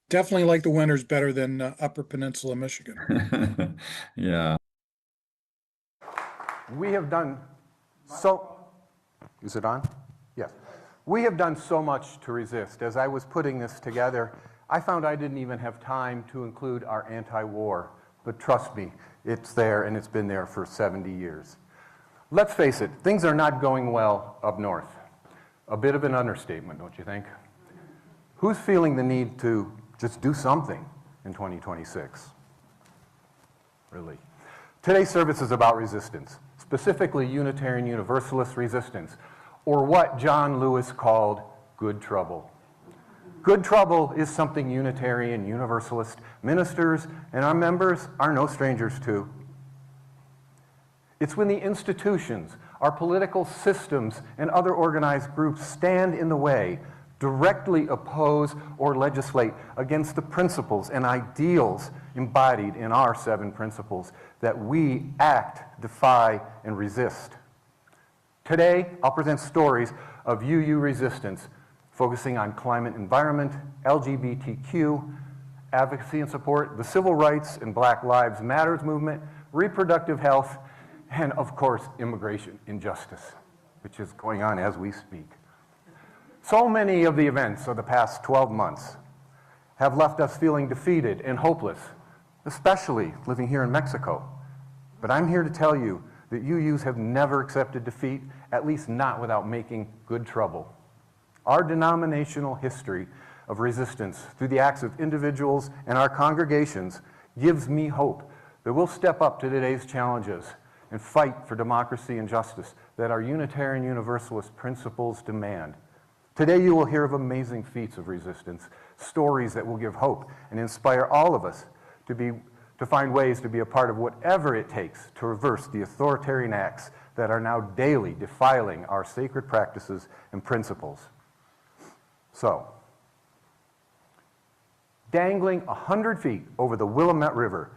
Definitely like the winters better than Upper Peninsula, Michigan. Yeah. We have done so, is it on? Yes. We have done so much to resist. As I was putting this together, I found I didn't even have time to include our anti-war, but trust me, it's there and it's been there for 70 years. Let's face it, things are not going well up north. A bit of an understatement, don't you think? Who's feeling the need to just do something in 2026? Really? Today's service is about resistance, specifically Unitarian Universalist resistance, or what John Lewis called good trouble. Good trouble is something Unitarian Universalist ministers and our members are no strangers to. It's when the institutions, our political systems, and other organized groups stand in the way, directly oppose or legislate against the principles and ideals embodied in our 7 principles that we act, defy, and resist. Today, I'll present stories of UU resistance, focusing on climate environment, LGBTQ, advocacy and support, the civil rights and Black Lives Matters movement, reproductive health, and of course, immigration injustice, which is going on as we speak. So many of the events of the past 12 months have left us feeling defeated and hopeless, especially living here in Mexico. But I'm here to tell you that UUs have never accepted defeat, at least not without making good trouble. Our denominational history of resistance through the acts of individuals and our congregations gives me hope that we'll step up to today's challenges and fight for democracy and justice that our Unitarian Universalist principles demand. Today you will hear of amazing feats of resistance, stories that will give hope and inspire all of us to find ways to be a part of whatever it takes to reverse the authoritarian acts that are now daily defiling our sacred practices and principles. So, dangling 100 feet over the Willamette River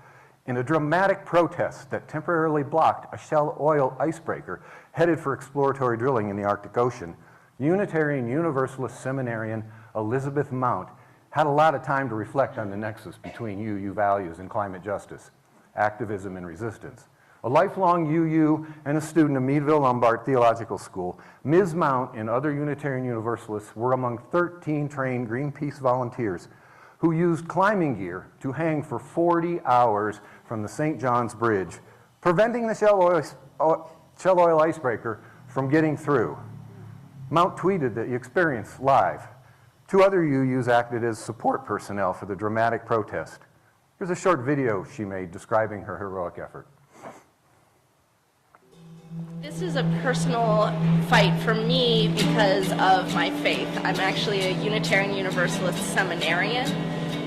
in a dramatic protest that temporarily blocked a Shell oil icebreaker headed for exploratory drilling in the Arctic Ocean, Unitarian Universalist seminarian Elizabeth Mount had a lot of time to reflect on the nexus between UU values and climate justice, activism and resistance. A lifelong UU and a student of Meadville Lombard Theological School, Ms. Mount and other Unitarian Universalists were among 13 trained Greenpeace volunteers who used climbing gear to hang for 40 hours from the St. John's Bridge, preventing the Shell oil icebreaker from getting through. Mount tweeted the experience live. 2 other UUs acted as support personnel for the dramatic protest. Here's a short video she made describing her heroic effort. This is a personal fight for me because of my faith. I'm actually a Unitarian Universalist seminarian,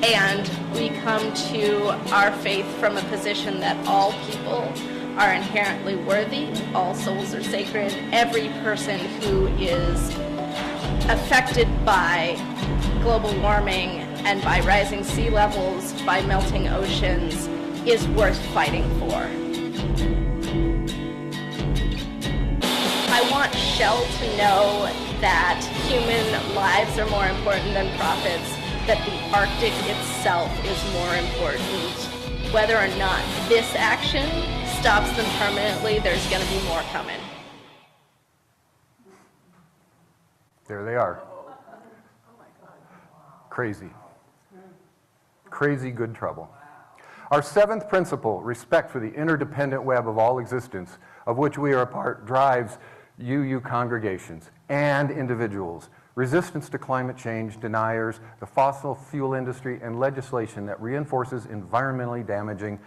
and we come to our faith from a position that all people are inherently worthy, all souls are sacred, every person who is affected by global warming and by rising sea levels, by melting oceans, is worth fighting for. I want Shell to know that human lives are more important than profits, that the Arctic itself is more important. Whether or not this action stops them permanently, there's going to be more coming. There they are. Crazy. Crazy good trouble. Our 7th principle, respect for the interdependent web of all existence, of which we are a part, drives UU congregations and individuals, resistance to climate change, deniers, the fossil fuel industry, and legislation that reinforces environmentally damaging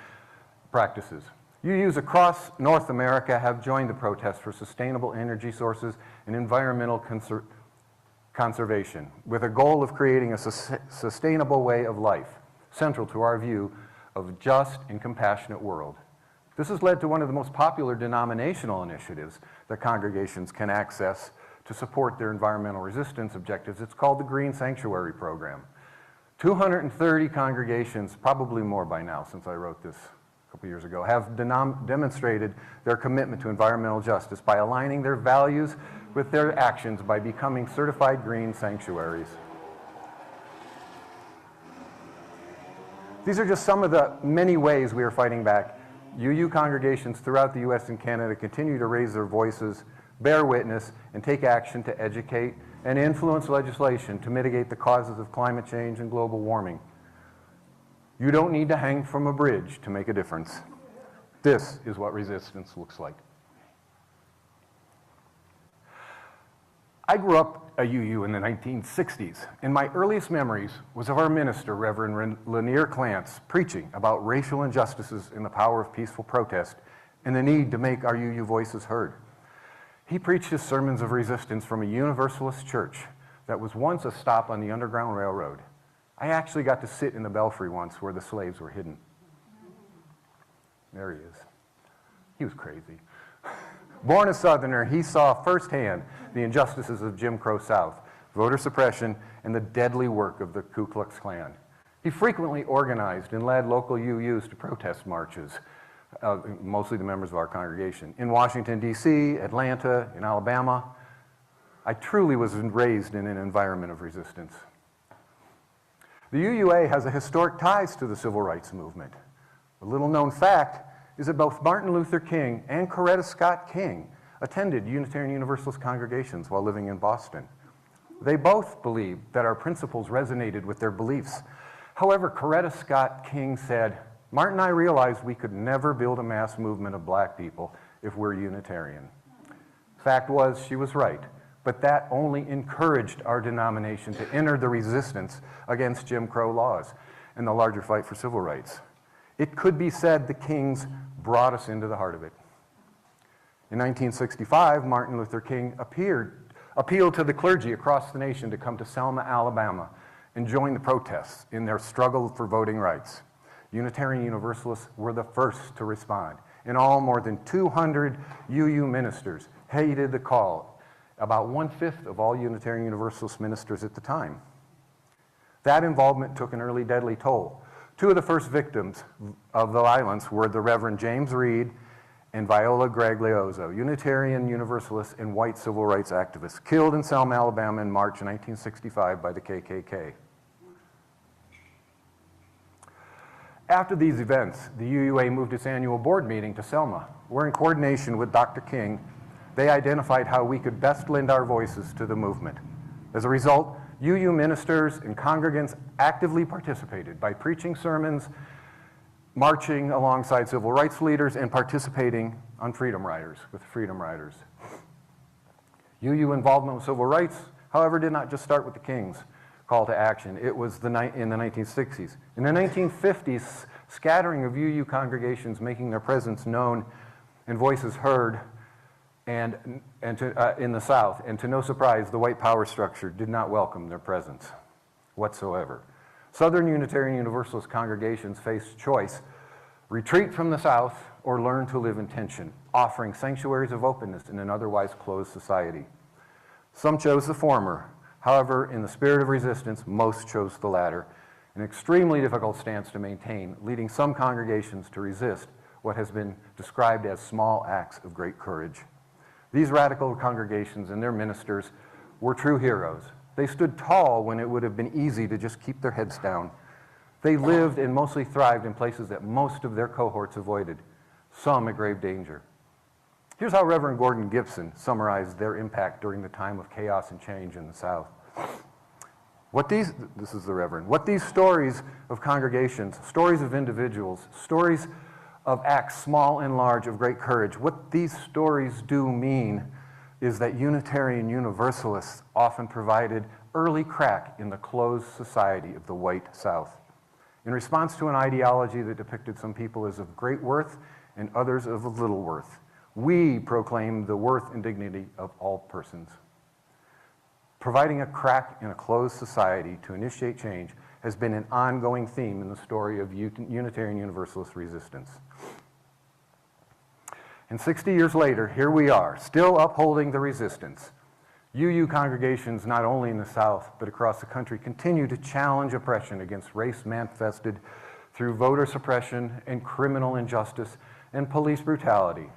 practices. UUs across North America have joined the protest for sustainable energy sources and environmental conservation, with a goal of creating a sustainable way of life, central to our view of a just and compassionate world. This has led to one of the most popular denominational initiatives that congregations can access to support their environmental resistance objectives. It's called the Green Sanctuary Program. 230 congregations, probably more by now since I wrote this a couple years ago, have demonstrated their commitment to environmental justice by aligning their values with their actions by becoming certified green sanctuaries. These are just some of the many ways we are fighting back. UU congregations throughout the U.S. and Canada continue to raise their voices, bear witness, and take action to educate and influence legislation to mitigate the causes of climate change and global warming. You don't need to hang from a bridge to make a difference. This is what resistance looks like. I grew up a UU in the 1960s, and my earliest memories was of our minister, Reverend Lanier Clance, preaching about racial injustices and the power of peaceful protest and the need to make our UU voices heard. He preached his sermons of resistance from a Universalist church that was once a stop on the Underground Railroad. I actually got to sit in the belfry once where the slaves were hidden. There he is. He was crazy. Born a Southerner, he saw firsthand the injustices of Jim Crow South, voter suppression, and the deadly work of the Ku Klux Klan. He frequently organized and led local UUs to protest marches, mostly the members of our congregation, in Washington, D.C., Atlanta, in Alabama. I truly was raised in an environment of resistance. The UUA has a historic ties to the civil rights movement. A little-known fact is that both Martin Luther King and Coretta Scott King attended Unitarian Universalist congregations while living in Boston. They both believed that our principles resonated with their beliefs. However, Coretta Scott King said, "Martin and I realized we could never build a mass movement of black people if we're Unitarian." Fact was, she was right, but that only encouraged our denomination to enter the resistance against Jim Crow laws and the larger fight for civil rights. It could be said the Kings brought us into the heart of it. In 1965, Martin Luther King appealed to the clergy across the nation to come to Selma, Alabama, and join the protests in their struggle for voting rights. Unitarian Universalists were the first to respond. In all, more than 200 UU ministers heeded the call, about 1/5 of all Unitarian Universalist ministers at the time. That involvement took an early deadly toll. Two of the first victims of the violence were the Reverend James Reed and Viola Graglioso, Unitarian Universalists and white civil rights activists, killed in Selma, Alabama in March 1965 by the KKK. After these events, the UUA moved its annual board meeting to Selma, where in coordination with Dr. King, they identified how we could best lend our voices to the movement. As a result, UU ministers and congregants actively participated by preaching sermons, marching alongside civil rights leaders, and participating on Freedom Riders with Freedom Riders. UU involvement with civil rights, however, did not just start with the King's call to action. It was in the 1960s. In the 1950s, scattering of UU congregations making their presence known and voices heard in the South, and to no surprise, the white power structure did not welcome their presence whatsoever. Southern Unitarian Universalist congregations faced choice: retreat from the South or learn to live in tension, offering sanctuaries of openness in an otherwise closed society. Some chose the former. However, in the spirit of resistance, most chose the latter, an extremely difficult stance to maintain, leading some congregations to resist what has been described as small acts of great courage. These radical congregations and their ministers were true heroes. They stood tall when it would have been easy to just keep their heads down. They lived and mostly thrived in places that most of their cohorts avoided, some at grave danger. Here's how Reverend Gordon Gibson summarized their impact during the time of chaos and change in the South. This is the Reverend. What these stories of congregations, stories of individuals, stories of acts small and large of great courage, what these stories do mean is that Unitarian Universalists often provided early crack in the closed society of the white South. In response to an ideology that depicted some people as of great worth and others of little worth, we proclaim the worth and dignity of all persons. Providing a crack in a closed society to initiate change has been an ongoing theme in the story of Unitarian Universalist resistance. And 60 years later, here we are, still upholding the resistance. UU congregations, not only in the South, but across the country, continue to challenge oppression against race manifested through voter suppression and criminal injustice and police brutality.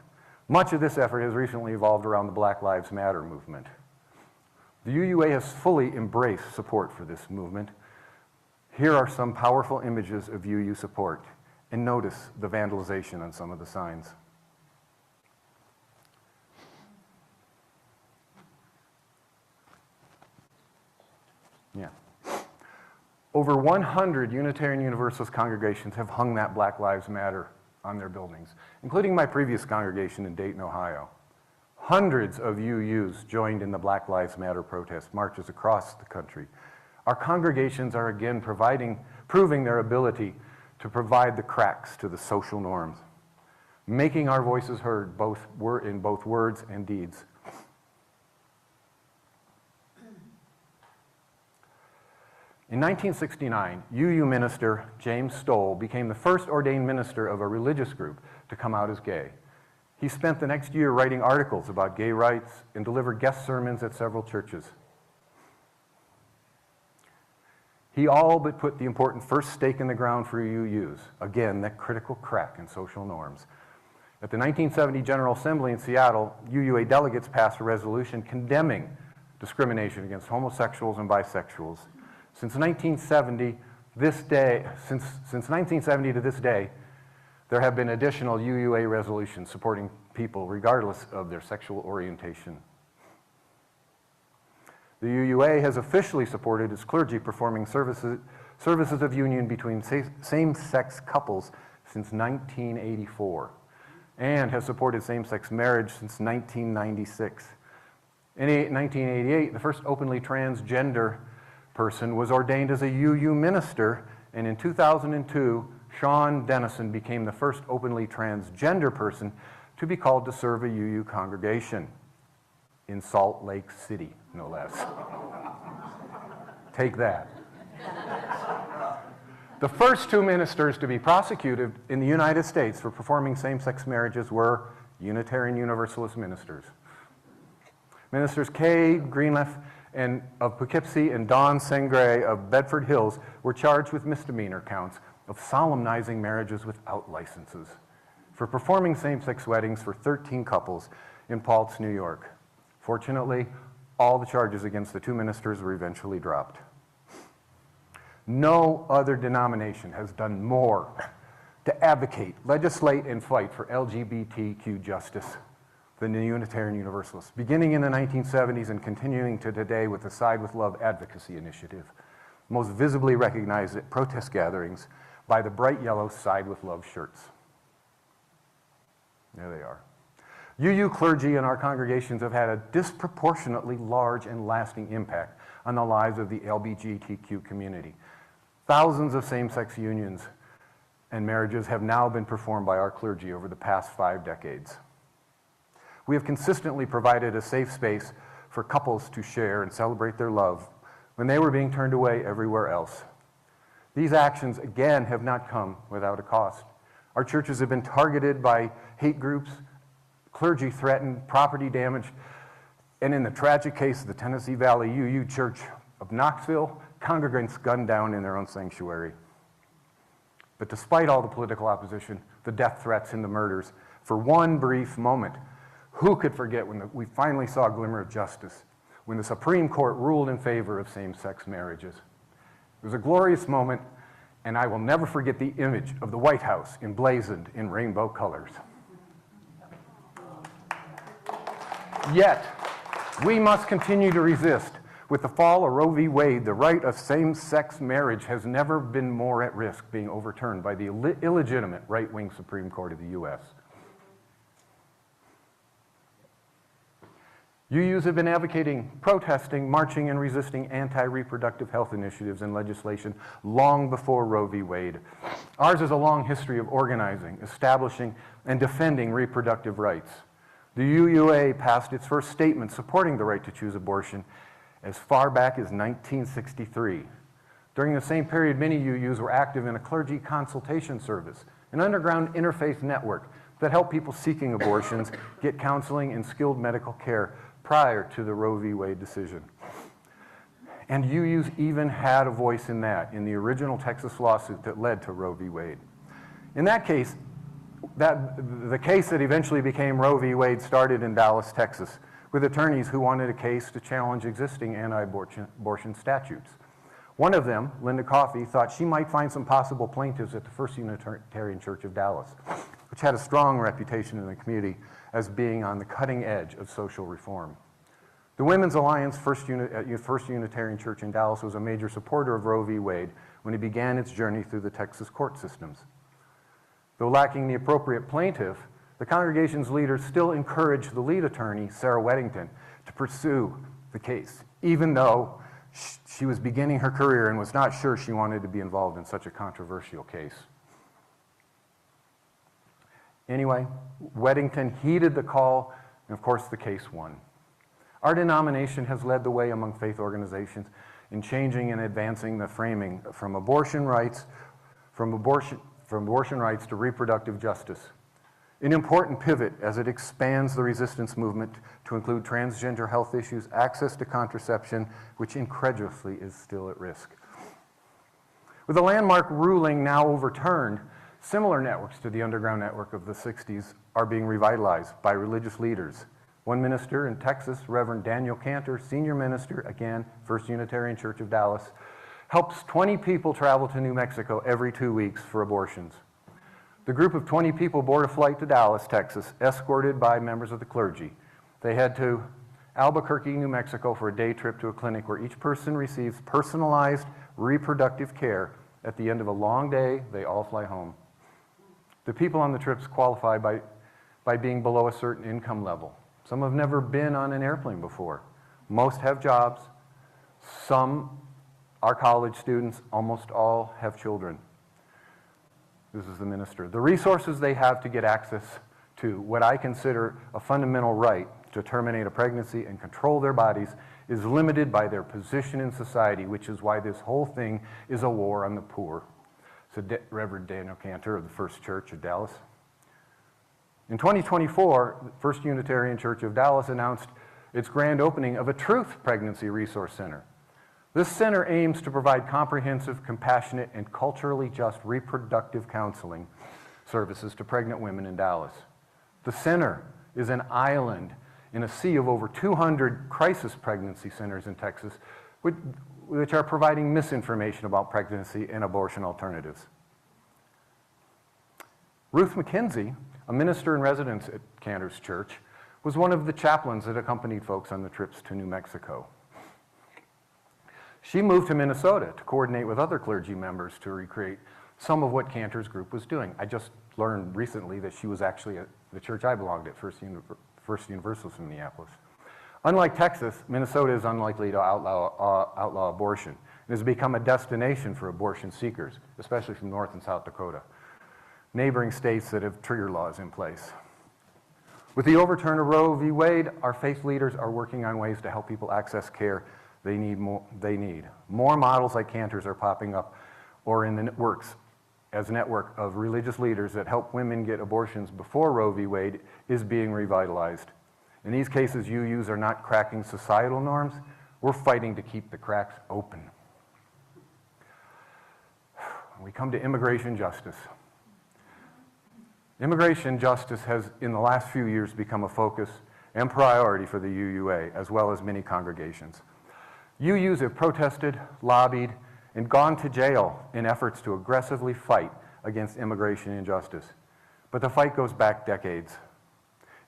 Much of this effort has recently evolved around the Black Lives Matter movement. The UUA has fully embraced support for this movement. Here are some powerful images of UU support, and notice the vandalization on some of the signs. Yeah. Over 100 Unitarian Universalist congregations have hung that Black Lives Matter on their buildings, including my previous congregation in Dayton, Ohio. Hundreds of UUs joined in the Black Lives Matter protest marches across the country. Our congregations are again proving their ability to provide the cracks to the social norms, making our voices heard in both words and deeds. In 1969, UU minister James Stoll became the first ordained minister of a religious group to come out as gay. He spent the next year writing articles about gay rights and delivered guest sermons at several churches. He all but put the important first stake in the ground for UUs, again, that critical crack in social norms. At the 1970 General Assembly in Seattle, UUA delegates passed a resolution condemning discrimination against homosexuals and bisexuals. Since 1970 to this day, there have been additional UUA resolutions supporting people regardless of their sexual orientation. The UUA has officially supported its clergy performing services of union between same-sex couples since 1984 and has supported same-sex marriage since 1996. In 1988, the first openly transgender person was ordained as a UU minister, and in 2002, Sean Dennison became the first openly transgender person to be called to serve a UU congregation in Salt Lake City, no less. Take that. The first two ministers to be prosecuted in the United States for performing same-sex marriages were Unitarian Universalist ministers. Ministers Kay Greenleaf of Poughkeepsie and Don Sengray of Bedford Hills were charged with misdemeanor counts of solemnizing marriages without licenses for performing same-sex weddings for 13 couples in Paltz, New York. Fortunately, all the charges against the two ministers were eventually dropped. No other denomination has done more to advocate, legislate, and fight for LGBTQ justice than the Unitarian Universalists, beginning in the 1970s and continuing to today with the Side with Love advocacy initiative, most visibly recognized at protest gatherings by the bright yellow Side with Love shirts. There they are. UU clergy in our congregations have had a disproportionately large and lasting impact on the lives of the LGBTQ community. Thousands of same-sex unions and marriages have now been performed by our clergy over the past 5 decades. We have consistently provided a safe space for couples to share and celebrate their love when they were being turned away everywhere else. These actions, again, have not come without a cost. Our churches have been targeted by hate groups, clergy threatened, property damage, and in the tragic case of the Tennessee Valley UU Church of Knoxville, congregants gunned down in their own sanctuary. But despite all the political opposition, the death threats and the murders, for one brief moment, who could forget when we finally saw a glimmer of justice, when the Supreme Court ruled in favor of same-sex marriages? It was a glorious moment, and I will never forget the image of the White House emblazoned in rainbow colors. Yet, we must continue to resist. With the fall of Roe v. Wade, the right of same-sex marriage has never been more at risk being overturned by the illegitimate right-wing Supreme Court of the U.S. UUs have been advocating, protesting, marching, and resisting anti-reproductive health initiatives and legislation long before Roe v. Wade. Ours is a long history of organizing, establishing, and defending reproductive rights. The UUA passed its first statement supporting the right to choose abortion as far back as 1963. During the same period, many UUs were active in a clergy consultation service, an underground interfaith network that helped people seeking abortions get counseling and skilled medical care prior to the Roe v. Wade decision. And UUs even had a voice in that, in the original Texas lawsuit that led to Roe v. Wade. In that case, the case that eventually became Roe v. Wade started in Dallas, Texas, with attorneys who wanted a case to challenge existing anti-abortion statutes. One of them, Linda Coffey, thought she might find some possible plaintiffs at the First Unitarian Church of Dallas, which had a strong reputation in the community as being on the cutting edge of social reform. The Women's Alliance First Unitarian Church in Dallas was a major supporter of Roe v. Wade when it began its journey through the Texas court systems. Though lacking the appropriate plaintiff, the congregation's leaders still encouraged the lead attorney, Sarah Weddington, to pursue the case, even though she was beginning her career and was not sure she wanted to be involved in such a controversial case. Anyway, Weddington heeded the call, and of course the case won. Our denomination has led the way among faith organizations in changing and advancing the framing from abortion rights to reproductive justice. An important pivot as it expands the resistance movement to include transgender health issues, access to contraception, which incredulously is still at risk. With the landmark ruling now overturned, similar networks to the underground network of the 60s are being revitalized by religious leaders. One minister in Texas, Reverend Daniel Cantor, senior minister, again, First Unitarian Church of Dallas, helps 20 people travel to New Mexico every 2 weeks for abortions. The group of 20 people board a flight to Dallas, Texas, escorted by members of the clergy. They head to Albuquerque, New Mexico for a day trip to a clinic where each person receives personalized reproductive care. At the end of a long day, they all fly home. The people on the trips qualify by being below a certain income level. Some have never been on an airplane before. Most have jobs. Some are college students. Almost all have children. This is the minister. The resources they have to get access to what I consider a fundamental right to terminate a pregnancy and control their bodies is limited by their position in society, which is why this whole thing is a war on the poor. Said Reverend Daniel Cantor of the First Church of Dallas. In 2024, the First Unitarian Church of Dallas announced its grand opening of a Truth Pregnancy Resource Center. This center aims to provide comprehensive, compassionate, and culturally just reproductive counseling services to pregnant women in Dallas. The center is an island in a sea of over 200 crisis pregnancy centers in Texas, which are providing misinformation about pregnancy and abortion alternatives. Ruth McKenzie, a minister in residence at Cantor's Church, was one of the chaplains that accompanied folks on the trips to New Mexico. She moved to Minnesota to coordinate with other clergy members to recreate some of what Cantor's group was doing. I just learned recently that she was actually at the church I belonged at, First Universalist in Minneapolis. Unlike Texas, Minnesota is unlikely to outlaw abortion. It has become a destination for abortion seekers, especially from North and South Dakota, neighboring states that have trigger laws in place. With the overturn of Roe v. Wade, our faith leaders are working on ways to help people access care they need. More models like Cantor's are popping up or in the works as a network of religious leaders that help women get abortions before Roe v. Wade is being revitalized. In these cases, UUs are not cracking societal norms. We're fighting to keep the cracks open. We come to immigration justice. Immigration justice has, in the last few years, become a focus and priority for the UUA, as well as many congregations. UUs have protested, lobbied, and gone to jail in efforts to aggressively fight against immigration injustice. But the fight goes back decades.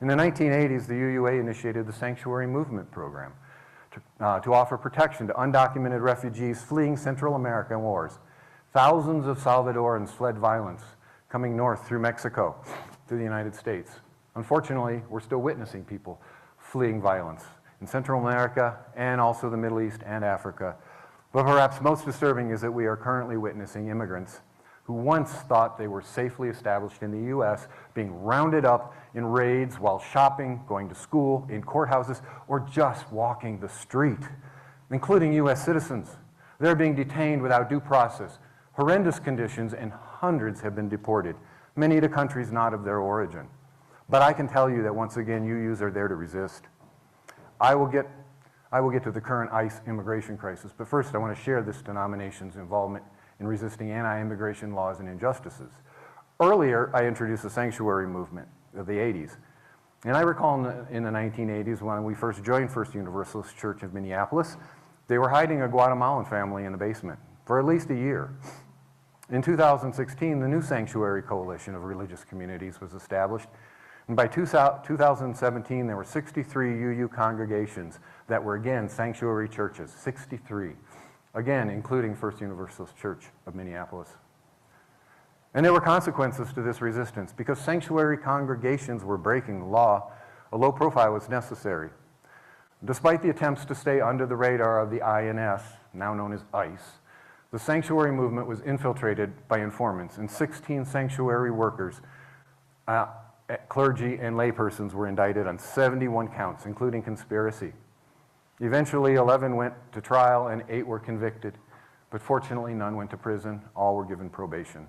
In the 1980s, the UUA initiated the Sanctuary Movement Program to offer protection to undocumented refugees fleeing Central American wars. Thousands of Salvadorans fled violence, coming north through Mexico to the United States. Unfortunately, we're still witnessing people fleeing violence in Central America and also the Middle East and Africa. But perhaps most disturbing is that we are currently witnessing immigrants who once thought they were safely established in the U.S. being rounded up in raids while shopping, going to school, in courthouses, or just walking the street, including U.S. citizens. They're being detained without due process, horrendous conditions, and hundreds have been deported, many to countries not of their origin. But I can tell you that once again, UUs are there to resist. I will get to the current ICE immigration crisis, but first I want to share this denomination's involvement in resisting anti-immigration laws and injustices. Earlier, I introduced the sanctuary movement of the 80s. And I recall in the 1980s when we first joined First Universalist Church of Minneapolis, They were hiding a Guatemalan family in the basement for at least a year. In 2016, the new Sanctuary Coalition of Religious Communities was established, and by 2017, there were 63 UU congregations that were, again, sanctuary churches, 63, again, including First Universalist Church of Minneapolis. And there were consequences to this resistance. Because sanctuary congregations were breaking the law, a low profile was necessary. Despite the attempts to stay under the radar of the INS, now known as ICE, the sanctuary movement was infiltrated by informants, and 16 sanctuary workers, clergy and laypersons were indicted on 71 counts, including conspiracy. Eventually, 11 went to trial and 8 were convicted, but fortunately none went to prison. All were given probation.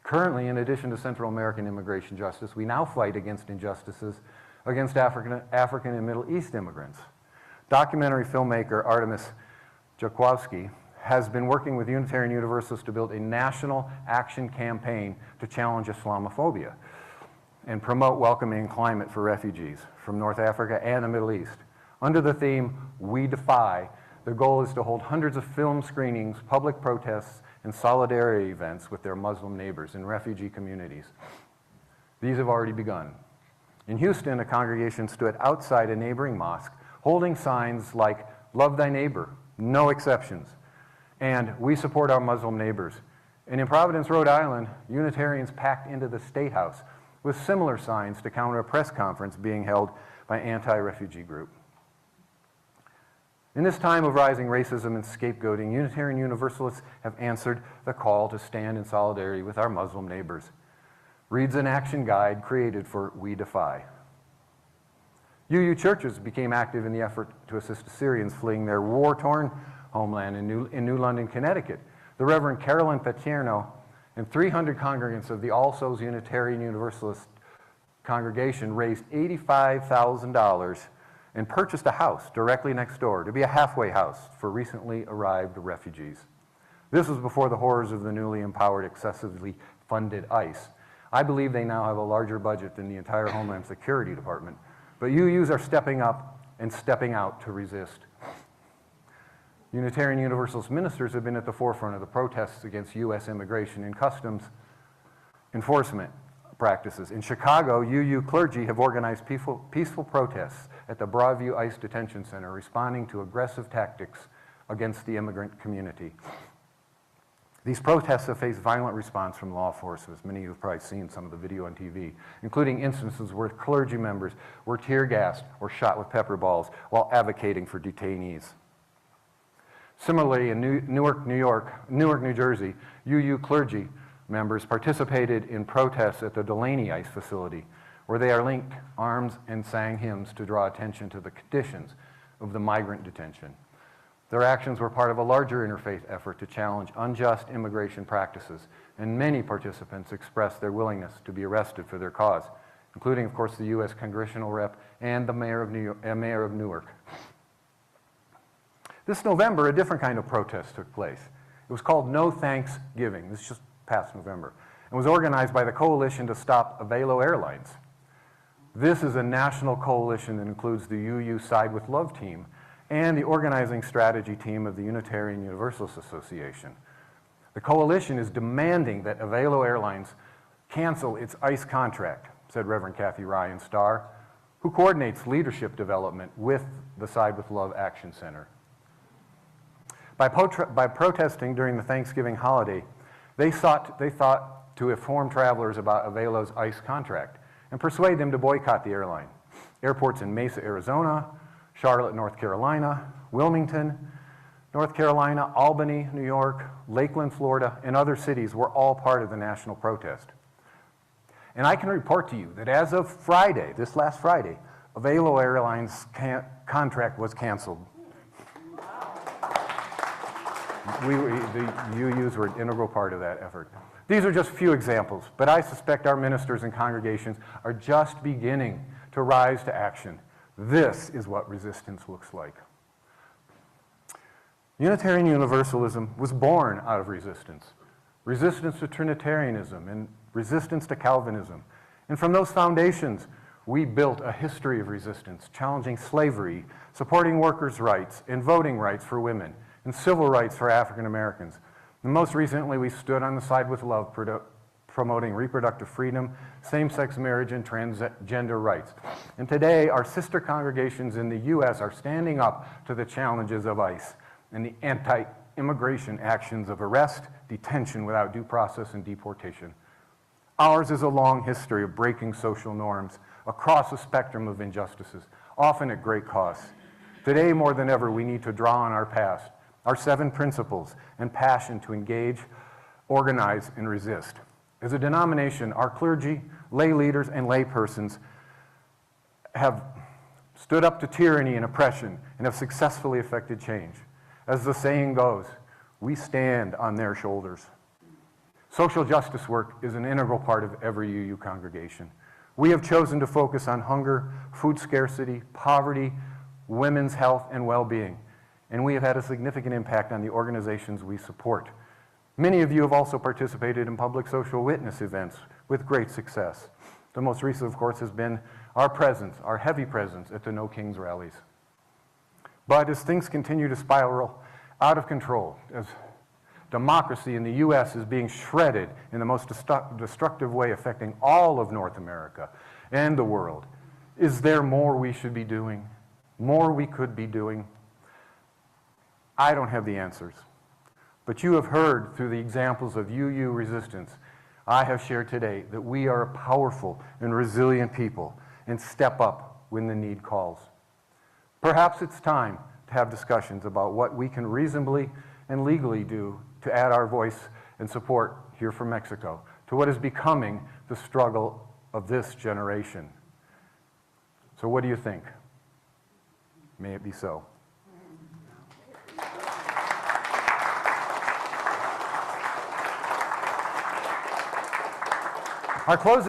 Currently, in addition to Central American immigration justice, we now fight against injustices against African and Middle East immigrants. Documentary filmmaker Artemis Jakowski has been working with Unitarian Universalists to build a national action campaign to challenge Islamophobia and promote welcoming climate for refugees from North Africa and the Middle East. Under the theme, We Defy, the goal is to hold hundreds of film screenings, public protests, and solidarity events with their Muslim neighbors in refugee communities. These have already begun. In Houston, a congregation stood outside a neighboring mosque holding signs like, "Love thy neighbor, no exceptions," and "We support our Muslim neighbors." And in Providence, Rhode Island, Unitarians packed into the State House with similar signs to counter a press conference being held by an anti-refugee group. In this time of rising racism and scapegoating, Unitarian Universalists have answered the call to stand in solidarity with our Muslim neighbors. Reads an action guide created for We Defy. UU churches became active in the effort to assist Assyrians fleeing their war-torn homeland in New London, Connecticut. The Reverend Carolyn Paterno and 300 congregants of the All Souls Unitarian Universalist congregation raised $85,000 and purchased a house directly next door to be a halfway house for recently arrived refugees. This was before the horrors of the newly empowered, excessively funded ICE. I believe they now have a larger budget than the entire Homeland Security Department, but UUs are stepping up and stepping out to resist. Unitarian Universalist ministers have been at the forefront of the protests against U.S. immigration and customs enforcement practices. In Chicago, UU clergy have organized peaceful protests at the Broadview ICE Detention Center, responding to aggressive tactics against the immigrant community. These protests have faced violent response from law enforcement. Many of you have probably seen some of the video on TV, including instances where clergy members were tear gassed or shot with pepper balls while advocating for detainees. Similarly, in Newark, New Jersey, UU clergy members participated in protests at the Delaney ICE facility, where they are linked arms and sang hymns to draw attention to the conditions of the migrant detention. Their actions were part of a larger interfaith effort to challenge unjust immigration practices, and many participants expressed their willingness to be arrested for their cause, including, of course, the U.S. Congressional Rep and the Mayor of Newark. This November, a different kind of protest took place. It was called No Thanksgiving. This is just past November, and was organized by the Coalition to Stop Avelo Airlines. This is a national coalition that includes the UU Side with Love team and the organizing strategy team of the Unitarian Universalist Association. The coalition is demanding that Avelo Airlines cancel its ICE contract, said Reverend Kathy Ryan Starr, who coordinates leadership development with the Side with Love Action Center. By protesting during the Thanksgiving holiday, they thought to inform travelers about Avelo's ICE contract and persuade them to boycott the airline. Airports in Mesa, Arizona, Charlotte, North Carolina, Wilmington, North Carolina, Albany, New York, Lakeland, Florida, and other cities were all part of the national protest. And I can report to you that as of Friday, this last Friday, Avelo Airlines contract was canceled. The UUs were an integral part of that effort. These are just a few examples, but I suspect our ministers and congregations are just beginning to rise to action. This is what resistance looks like. Unitarian Universalism was born out of resistance. Resistance to Trinitarianism and resistance to Calvinism. And from those foundations, We built a history of resistance, challenging slavery, supporting workers' rights, and voting rights for women, and civil rights for African Americans. And most recently, we stood on the side with love, promoting reproductive freedom, same-sex marriage, and transgender rights. And today, our sister congregations in the U.S. are standing up to the challenges of ICE and the anti-immigration actions of arrest, detention without due process, and deportation. Ours is a long history of breaking social norms across a spectrum of injustices, often at great cost. Today, more than ever, we need to draw on our past, our 7 principles, and passion to engage, organize, and resist. As a denomination, our clergy, lay leaders, and lay persons have stood up to tyranny and oppression and have successfully effected change. As the saying goes, we stand on their shoulders. Social justice work is an integral part of every UU congregation. We have chosen to focus on hunger, food scarcity, poverty, women's health, and well-being, and we have had a significant impact on the organizations we support. Many of you have also participated in public social witness events with great success. The most recent, of course, has been our presence, our heavy presence at the No Kings rallies. But as things continue to spiral out of control, as democracy in the U.S. is being shredded in the most destructive way, affecting all of North America and the world, is there more we should be doing? More we could be doing? I don't have the answers. But you have heard through the examples of UU resistance I have shared today that we are a powerful and resilient people and step up when the need calls. Perhaps it's time to have discussions about what we can reasonably and legally do to add our voice and support here from Mexico to what is becoming the struggle of this generation. So what do you think? May it be so. Our closing